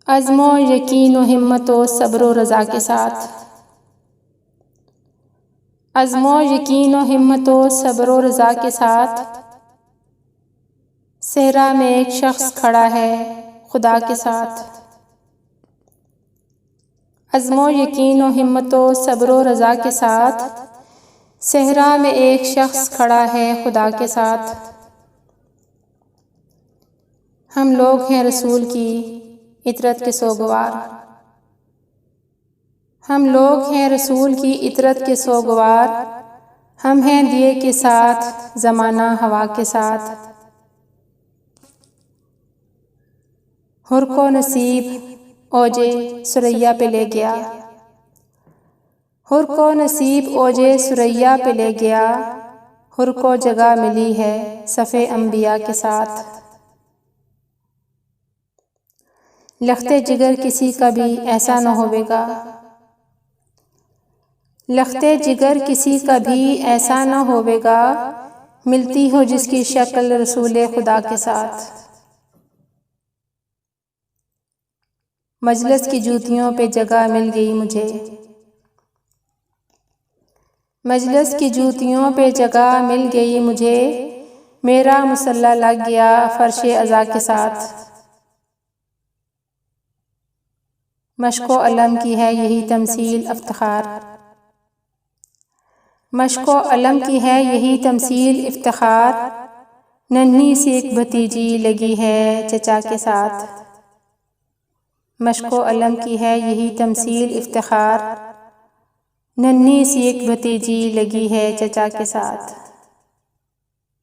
عزم و یقین و ہمت و صبر و رضا کے ساتھ، عزم و یقین و ہمت و صبر و رضا کے ساتھ، صحرا میں ایک شخص کھڑا ہے خدا کے ساتھ۔ عزم و یقین و ہمت و صبر و رضا کے ساتھ، صحرا میں ایک شخص کھڑا ہے خدا کے ساتھ۔ ہم لوگ ہیں رسول کی اطرت کے سوگوار، ہم لوگ ہیں رسول کی اطرت کے سوگوار، ہم ہیں دیے کے ساتھ زمانہ ہوا کے ساتھ۔ حر کو نصیب اوجے ثریا پہ لے گیا، حر کو نصیب اوجے ثریا پہ لے گیا، حر کو جگہ ملی ہے صف انبیاء کے ساتھ۔ لخت جگر کسی کا بھی ایسا نہ ہوے گا، لخت جگر کسی کا بھی ایسا نہ ہوے گا، ملتی ہو جس کی شکل رسول خدا کے ساتھ۔ مجلس کی جوتیوں پہ جگہ مل گئی مجھے، مجلس کی جوتیوں پہ جگہ مل گئی مجھے، میرا مصلی لگ گیا فرش عزا کے ساتھ۔ مشق و علم کی ہے یہی تمثیل افتخار، مشق و علم کی ہے یہی تمثیل افتخار، ننھی سی ایک بھتیجی لگی ہے چچا کے ساتھ۔ مشق و علم کی ہے یہی تمثیل افتخار، ننھی سی ایک بھتیجی لگی ہے چچا کے ساتھ۔